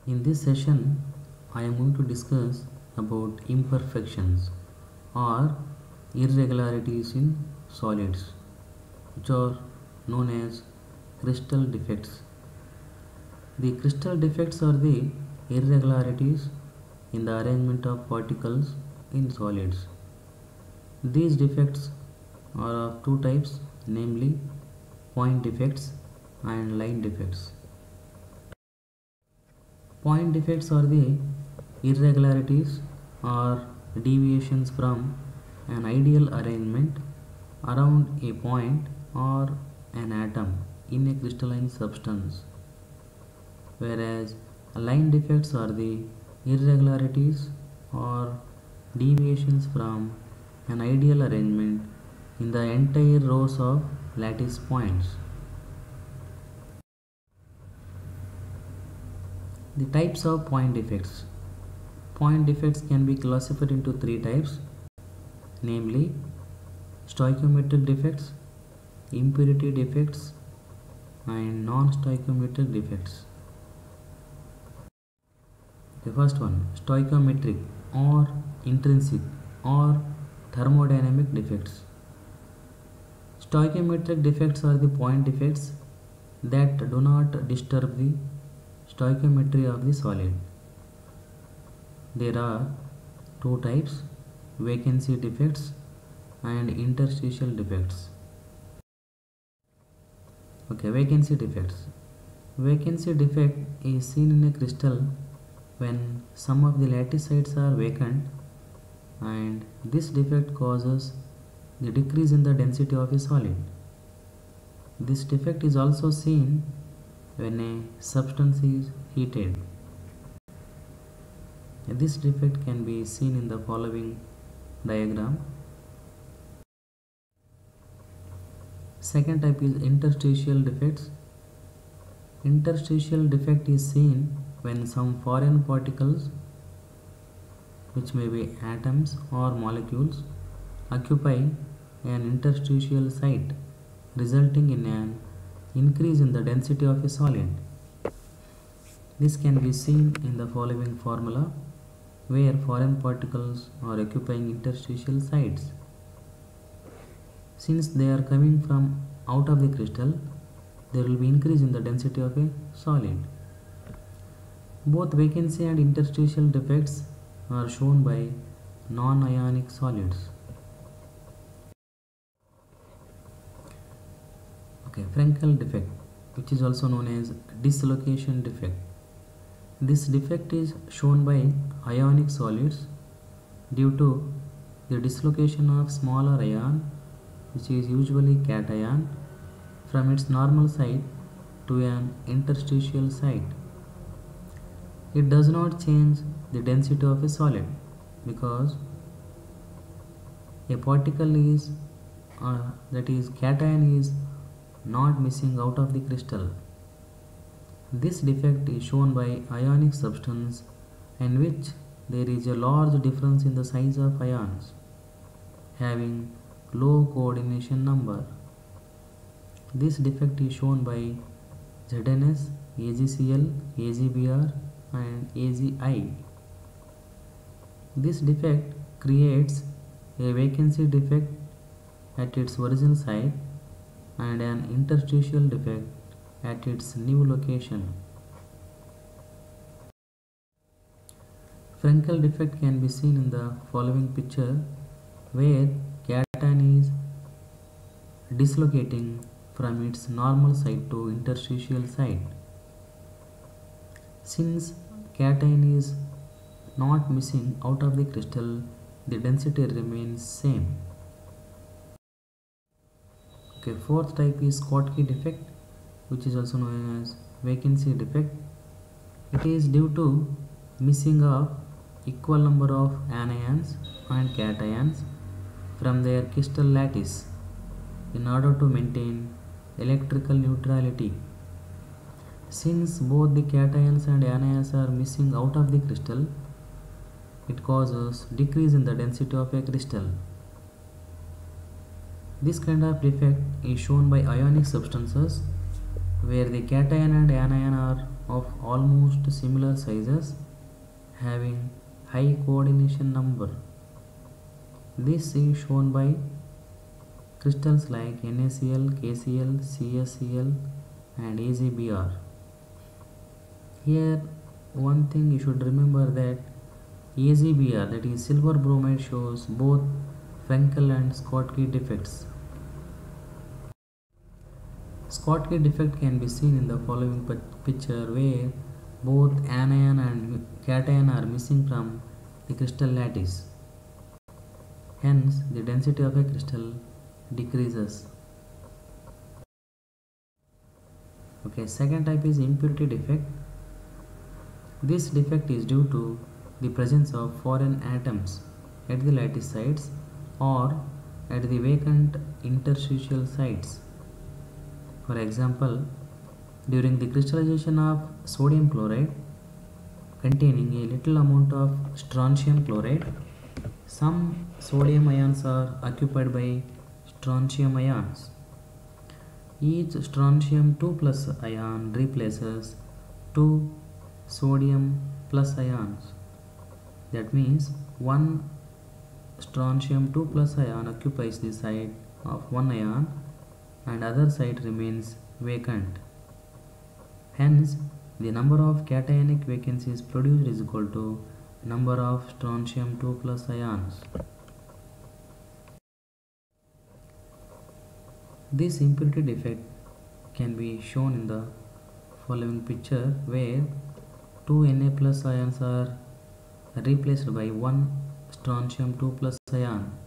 In this session, I am going to discuss about imperfections or irregularities in solids, which are known as crystal defects. The crystal defects are the irregularities in the arrangement of particles in solids. These defects are of two types, namely point defects and line defects. Point defects are the irregularities or deviations from an ideal arrangement around a point or an atom in a crystalline substance, whereas line defects are the irregularities or deviations from an ideal arrangement in the entire rows of lattice points. The types of point defects. Point defects can be classified into three types, namely stoichiometric defects, impurity defects, and non-stoichiometric defects. The first one, stoichiometric or intrinsic or thermodynamic defects. Stoichiometric defects are the point defects that do not disturb the stoichiometry of the solid. There are two types, vacancy defects and interstitial defects. Vacancy defects. Vacancy defect is seen in a crystal when some of the lattice sites are vacant, and this defect causes the decrease in the density of a solid. This defect is also seen when a substance is heated. This defect can be seen in the following diagram. Second type is interstitial defects. Interstitial defect is seen when some foreign particles, which may be atoms or molecules, occupy an interstitial site, resulting in an increase in the density of a solid. This can be seen in the following formula, where foreign particles are occupying interstitial sites. Since they are coming from out of the crystal, there will be increase in the density of a solid. Both vacancy and interstitial defects are shown by non-ionic solids. Frenkel defect, which is also known as dislocation defect. This defect is shown by ionic solids due to the dislocation of smaller ion, which is usually cation, from its normal site to an interstitial site. It does not change the density of a solid because a particle is that is cation is not missing out of the crystal. This defect is shown by ionic substance in which there is a large difference in the size of ions, having low coordination number. This defect is shown by ZnS, AgCl, AgBr and AgI. This defect creates a vacancy defect at its origin site and an interstitial defect at its new location. Frenkel defect can be seen in the following picture, where cation is dislocating from its normal site to interstitial site. Since cation is not missing out of the crystal, the density remains same. Fourth type is Schottky defect, which is also known as vacancy defect. It is due to missing of equal number of anions and cations from their crystal lattice in order to maintain electrical neutrality. Since both the cations and anions are missing out of the crystal, it causes decrease in the density of a crystal. This kind of defect is shown by ionic substances where the cation and anion are of almost similar sizes, having high coordination number. This is shown by crystals like NaCl, KCl, CaCl and AgBr. Here one thing you should remember that AgBr, that is silver bromide, shows both Frenkel and Schottky defects. Schottky defect can be seen in the following picture, where both anion and cation are missing from the crystal lattice. Hence, the density of a crystal decreases. Okay, second type is impurity defect. This defect is due to the presence of foreign atoms at the lattice sites or at the vacant interstitial sites. For example, during the crystallization of sodium chloride containing a little amount of strontium chloride, some sodium ions are occupied by strontium ions. Each strontium 2 plus ion replaces 2 sodium plus ions. That means one strontium 2 plus ion occupies the site of one ion and other site remains vacant. Hence, the number of cationic vacancies produced is equal to number of strontium 2 plus ions. This impurity defect can be shown in the following picture, where 2 Na plus ions are replaced by 1 strontium 2 plus ion.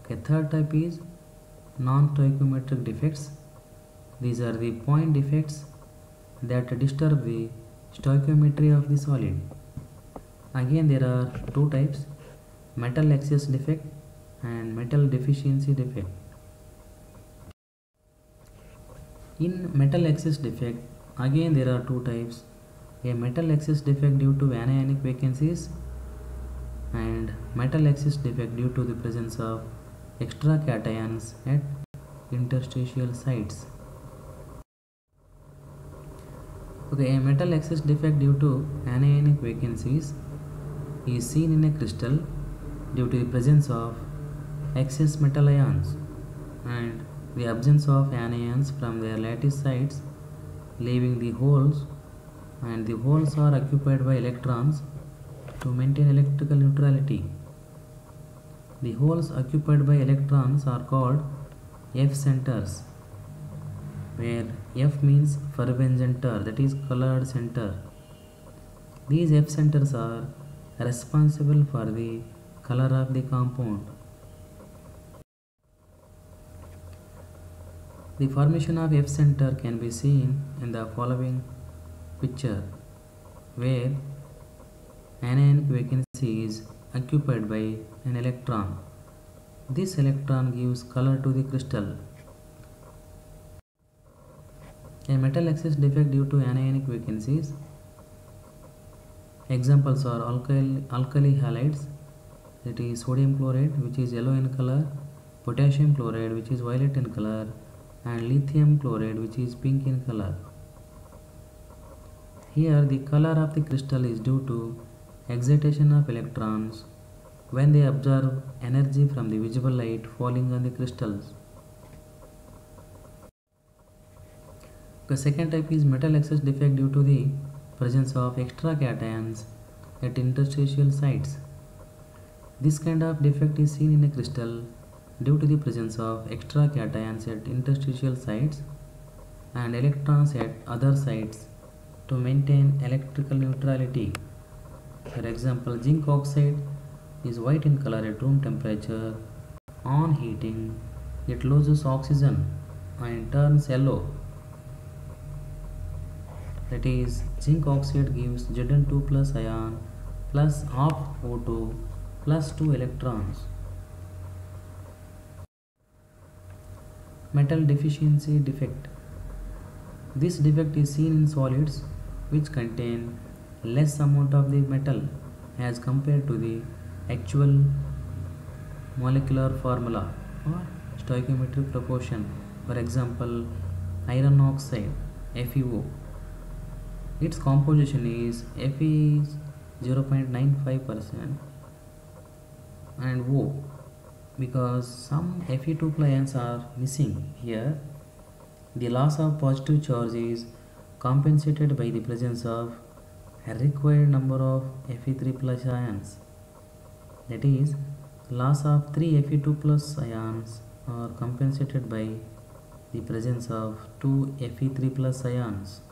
Okay, third type is non-stoichiometric defects. These are the point defects that disturb the stoichiometry of the solid. Again, there are two types: metal excess defect and metal deficiency defect. In metal excess defect, again there are two types: a metal excess defect due to anionic vacancies and metal excess defect due to the presence of extra cations at interstitial sites. Okay, a metal excess defect due to anionic vacancies is seen in a crystal due to the presence of excess metal ions and the absence of anions from their lattice sites, leaving the holes, and the holes are occupied by electrons to maintain electrical neutrality. The holes occupied by electrons are called F centers, where F means fervescenter, that is colored center. These F centers are responsible for the color of the compound. The formation of F center can be seen in the following picture, where anionic vacancy is occupied by an electron. This electron gives color to the crystal. A metal excess defect due to anionic vacancies. Examples are alkali halides, that is sodium chloride, which is yellow in color, potassium chloride, which is violet in color, and lithium chloride, which is pink in color. Here the color of the crystal is due to excitation of electrons when they absorb energy from the visible light falling on the crystals. The second type is metal excess defect due to the presence of extra cations at interstitial sites. This kind of defect is seen in a crystal due to the presence of extra cations at interstitial sites and electrons at other sites to maintain electrical neutrality. For example, zinc oxide is white in color at room temperature. On heating, it loses oxygen and turns yellow. That is, zinc oxide gives Zn2 plus ion plus half O2 plus 2 electrons. Metal deficiency defect. This defect is seen in solids which contain less amount of the metal as compared to the actual molecular formula or stoichiometric proportion For example, iron oxide FeO, its composition is Fe is 0.95% and O, because some Fe2 ions are missing here, the loss of positive charge is compensated by the presence of a required number of Fe3 plus ions. That is, loss of 3 Fe2 plus ions are compensated by the presence of 2 Fe3 plus ions.